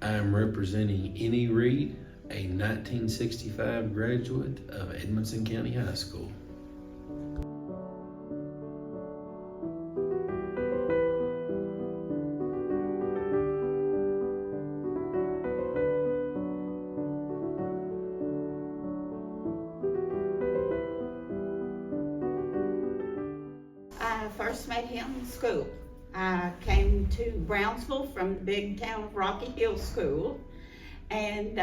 I am representing Annie Reed, a 1965 graduate of Edmonson County High School. I first met him in school. I came to Brownsville from the big town of Rocky Hill School, and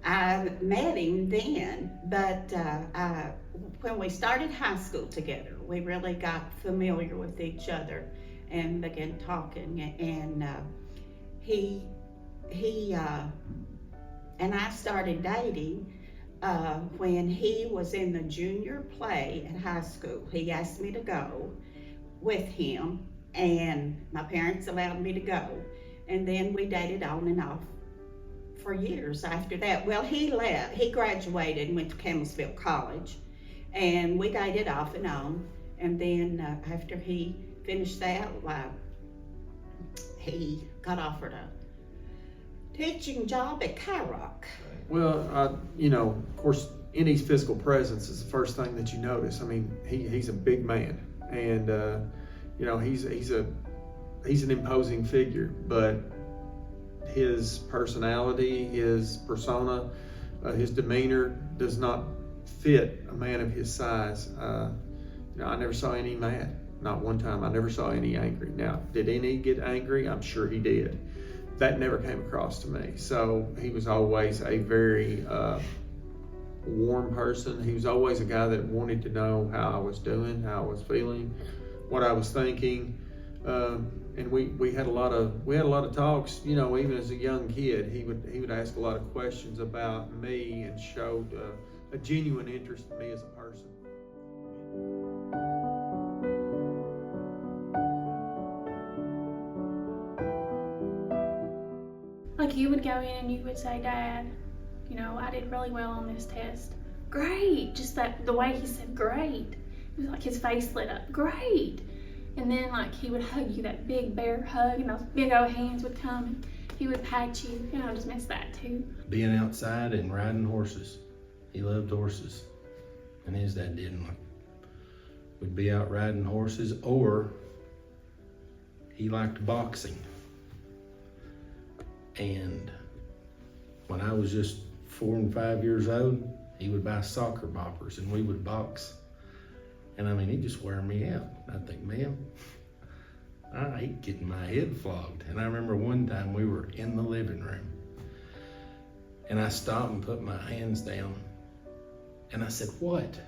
I met him then, but when we started high school together, we really got familiar with each other and began talking, and he and I started dating when he was in the junior play at high school. He asked me to go with him, and my parents allowed me to go. And then we dated on and off for years after that. Well, he left, he graduated and went to Campbellsville College, and we dated off and on. And then after he finished that, he got offered a teaching job at Rock. Well, of course, Annie's physical presence is the first thing that you notice. I mean, he's a big man, and he's an imposing figure, but his personality, his persona, his demeanor does not fit a man of his size. I never saw any mad, not one time. I never saw any angry. Now, did any get angry? I'm sure he did. That never came across to me. So he was always a very warm person. He was always a guy that wanted to know how I was doing, how I was feeling, what I was thinking, and we had a lot of talks. Even as a young kid, he would ask a lot of questions about me and showed a genuine interest in me as a person. Like, you would go in and you would say, "Dad, I did really well on this test." "Great." Just the way he said "great." It was like his face lit up. "Great." And then he would hug you, that big bear hug, and those big old hands would come and he would pat you. I just miss that too. Being outside and riding horses. He loved horses, and his dad didn't. We'd be out riding horses, or he liked boxing. And when I was just 4 and 5 years old, he would buy soccer boppers and we would box. And he'd just wear me out. I'd think, man, I hate getting my head flogged. And I remember one time we were in the living room, and I stopped and put my hands down, and I said, "What?"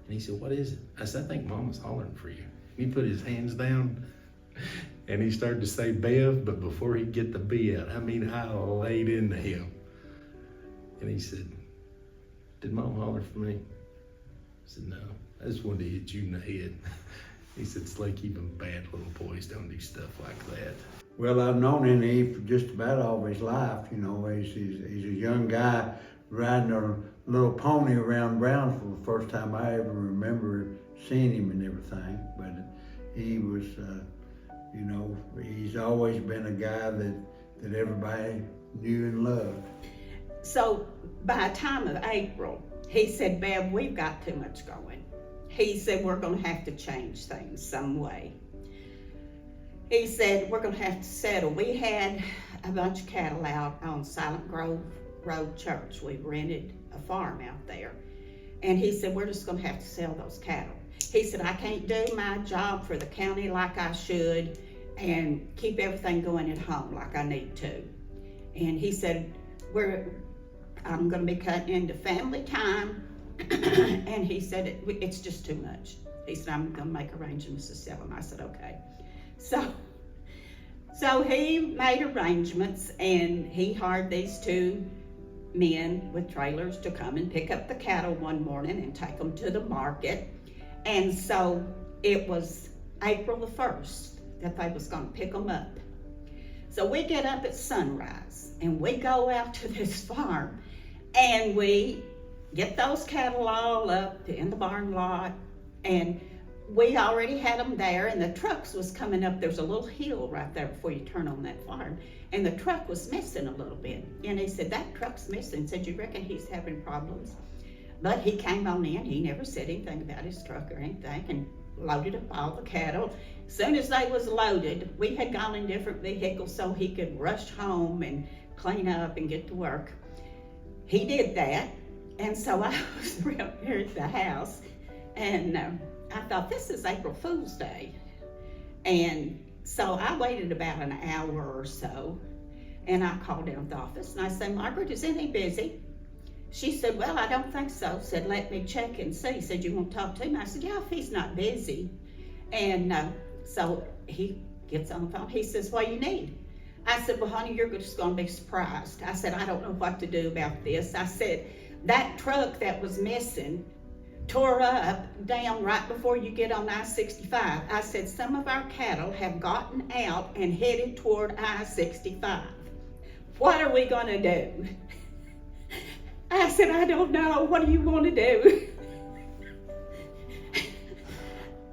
And he said, "What is it?" I said, "I think Mama's hollering for you." He put his hands down, and he started to say "Bev," but before he'd get the B out, I laid into him. And he said, "Did Mom holler for me?" I said, "No, I just wanted to hit you in the head." He said, "It's like even bad little boys don't do stuff like that." Well, I've known Andy for just about all of his life. He's a young guy riding a little pony around Brownsville the first time I ever remember seeing him and everything. But he was, he's always been a guy that everybody knew and loved. So by the time of April, he said, "Bev, we've got too much going." He said, "We're going to have to change things some way." He said, "We're going to have to settle." We had a bunch of cattle out on Silent Grove Road Church. We rented a farm out there. And he said, "We're just going to have to sell those cattle." He said, "I can't do my job for the county like I should and keep everything going at home like I need to." And he said, "I'm going to be cutting into family time." And he said, it's just too much. He said, "I'm going to make arrangements to sell them." I said, "Okay." So he made arrangements, and he hired these 2 men with trailers to come and pick up the cattle one morning and take them to the market. And so it was April the 1st that they was going to pick them up. So we get up at sunrise and we go out to this farm, and we get those cattle all up in the barn lot, and we already had them there, and the trucks was coming up. There's a little hill right there before you turn on that farm, and the truck was missing a little bit. And he said, that truck's missing. Said, you reckon he's having problems? But he came on in. He never said anything about his truck or anything, and loaded up all the cattle. As soon as they was loaded, we had gone in different vehicles so he could rush home and clean up and get to work. He did that, and so I was around here at the house, and I thought, this is April Fool's Day. And so I waited about an hour or so, and I called down to the office, and I said, Margaret, is any busy? She said, well, I don't think so. Said, let me check and see. Said, you want to talk to him? I said, yeah, if he's not busy. And so he gets on the phone. He says, what do you need? I said, well, honey, you're just going to be surprised. I said, I don't know what to do about this. I said, that truck that was missing tore up down right before you get on I-65. I said, some of our cattle have gotten out and headed toward I-65. What are we going to do? I said, I don't know. What do you want to do?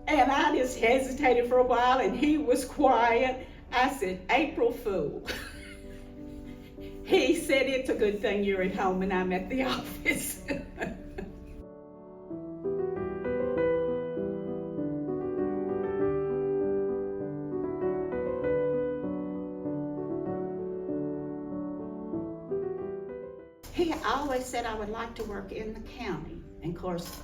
And I just hesitated for a while, and he was quiet. I said, April Fool. He said, it's a good thing you're at home and I'm at the office. He always said, I would like to work in the county. And of course,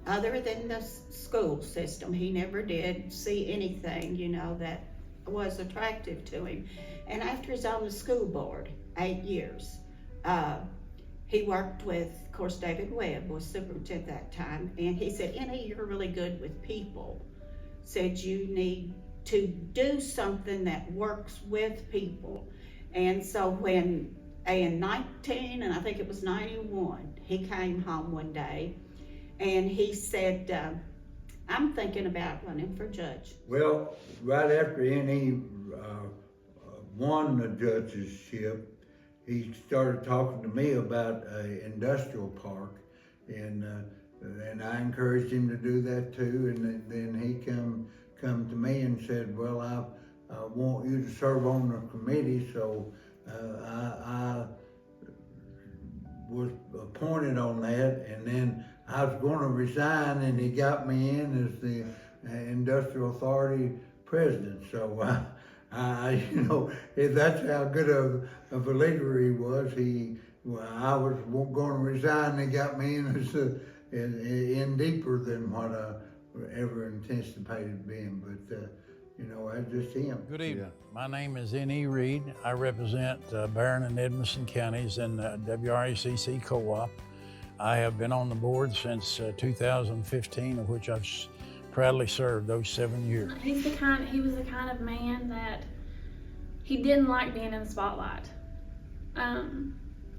other than the school system, he never did see anything, that was attractive to him. And after he's on the school board, 8 years, he worked with, of course, David Webb was superintendent at that time, and he said, Annie, you're really good with people. Said, you need to do something that works with people. And so when in 19, and I think it was 91, he came home one day, and he said, I'm thinking about running for judge. Well, right after N.E. Won the judgeship, he started talking to me about an industrial park, and I encouraged him to do that too. And then he come to me and said, well, I want you to serve on the committee. So I was appointed on that, and then I was going to resign, and he got me in as the Industrial Authority president. So that's how good of a leader he was. I was going to resign, and he got me in as in deeper than what I ever anticipated being. But that's just him. Good evening. My name is N.E. Reed. I represent Barron and Edmonson counties in WRACC Co-op. I have been on the board since 2015, of which I've proudly served those 7 years. He was the kind of man that he didn't like being in the spotlight.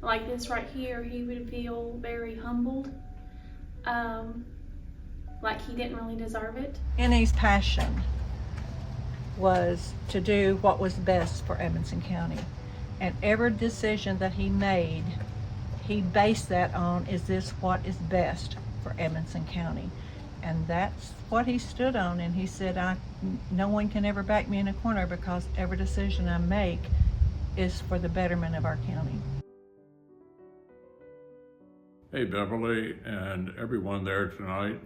Like this right here, he would feel very humbled, like he didn't really deserve it. N.E.'s passion was to do what was best for Edmonson County. And every decision that he made, he based that on, is this what is best for Edmonson County? And that's what he stood on. And he said, no one can ever back me in a corner, because every decision I make is for the betterment of our county. Hey, Beverly and everyone there tonight.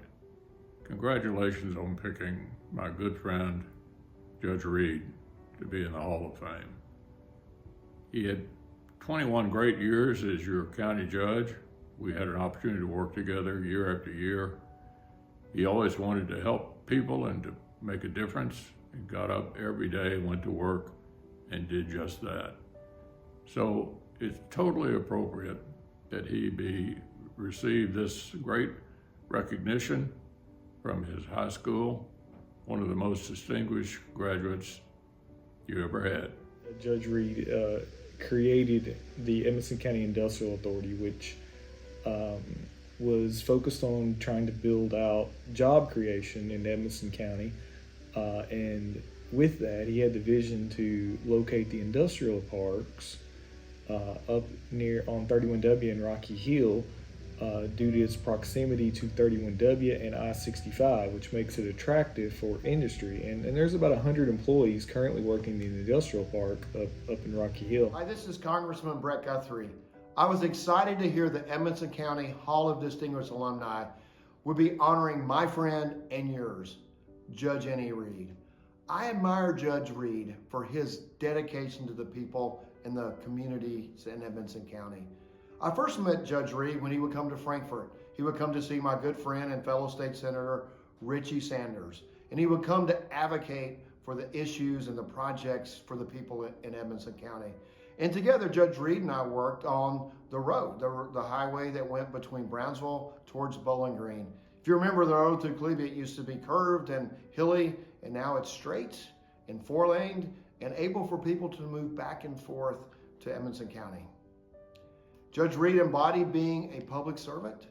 Congratulations on picking my good friend, Judge Reed, to be in the Hall of Fame. He had 21 great years as your county judge. We had an opportunity to work together year after year. He always wanted to help people and to make a difference. He got up every day, went to work, and did just that. So it's totally appropriate that he receive this great recognition from his high school, one of the most distinguished graduates you ever had. Judge Reed created the Edmonson County Industrial Authority, which was focused on trying to build out job creation in Edmonson County. And with that, he had the vision to locate the industrial parks up near on 31W and Rocky Hill due to its proximity to 31W and I-65, which makes it attractive for industry. And there's about 100 employees currently working in the industrial park up in Rocky Hill. Hi, this is Congressman Brett Guthrie. I was excited to hear the Edmonson County Hall of Distinguished Alumni would be honoring my friend and yours, Judge N.E. Reed. I admire Judge Reed for his dedication to the people and the communities in Edmonson County. I first met Judge Reed when he would come to Frankfort. He would come to see my good friend and fellow state senator, Richie Sanders, and he would come to advocate for the issues and the projects for the people in Edmonson County. And together, Judge Reed and I worked on the road, the highway that went between Brownsville towards Bowling Green. If you remember, the road through Cleve, it used to be curved and hilly, and now it's straight and four-laned and able for people to move back and forth to Edmonson County. Judge Reed embodied being a public servant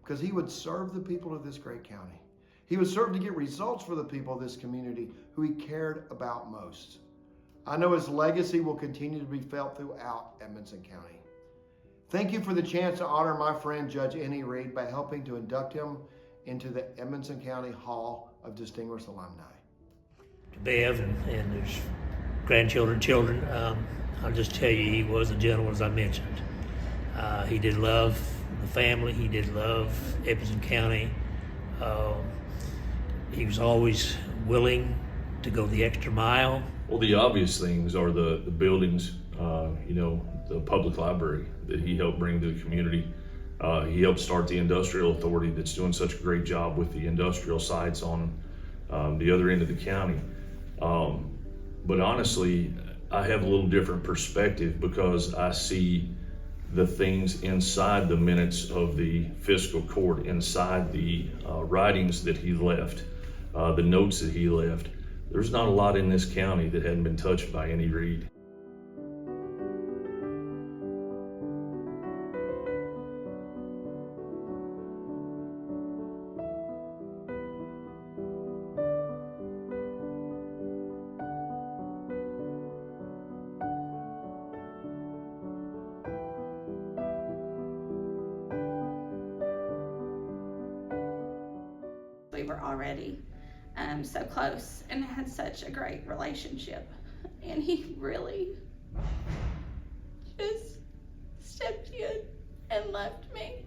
because he would serve the people of this great county. He would serve to get results for the people of this community who he cared about most. I know his legacy will continue to be felt throughout Edmonson County. Thank you for the chance to honor my friend Judge N.E. Reed by helping to induct him into the Edmonson County Hall of Distinguished Alumni. To Bev and his grandchildren, children, I'll just tell you, he was a gentleman, as I mentioned. He did love the family. He did love Edmonson County. He was always willing to go the extra mile. Well, the obvious things are the buildings, the public library that he helped bring to the community. He helped start the industrial authority that's doing such a great job with the industrial sites on the other end of the county. But honestly, I have a little different perspective because I see the things inside the minutes of the fiscal court, inside the writings that he left, the notes that he left. There's not a lot in this county that hadn't been touched by N.E. Reed. We were already so close and had such a great relationship, and he really just stepped in and left me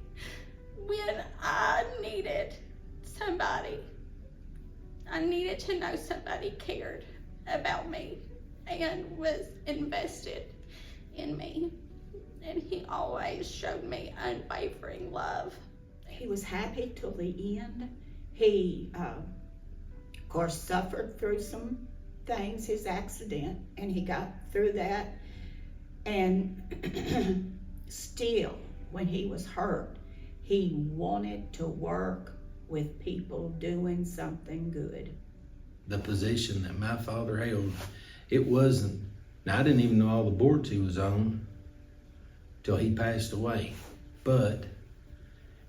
when I needed somebody. I needed to know somebody cared about me and was invested in me, and he always showed me unwavering love. He was happy till the end. He, of course, suffered through some things, his accident, and he got through that. And still, when he was hurt, he wanted to work with people doing something good. The position that my father held, it wasn't, now I didn't even know all the boards he was on till he passed away. But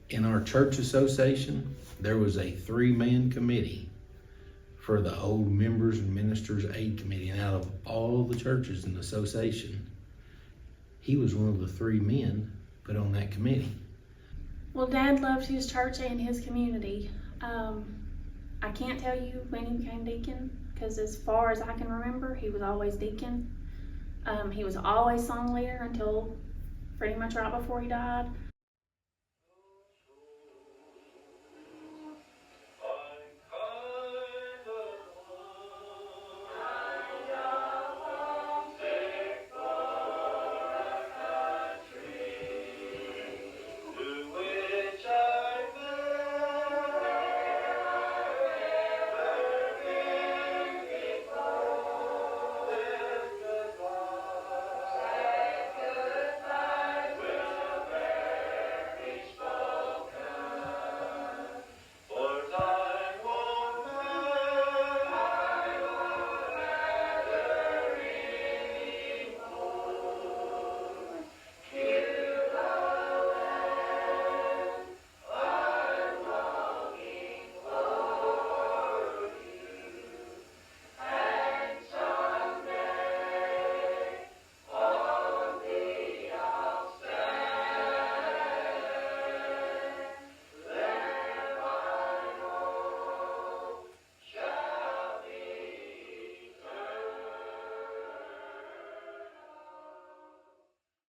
in our church association, there was a 3-man committee for the old members and ministers aid committee. And out of all the churches in the association, he was one of the 3 men put on that committee. Well, Dad loved his church and his community. I can't tell you when he became deacon, because as far as I can remember, he was always deacon. He was always song leader until pretty much right before he died.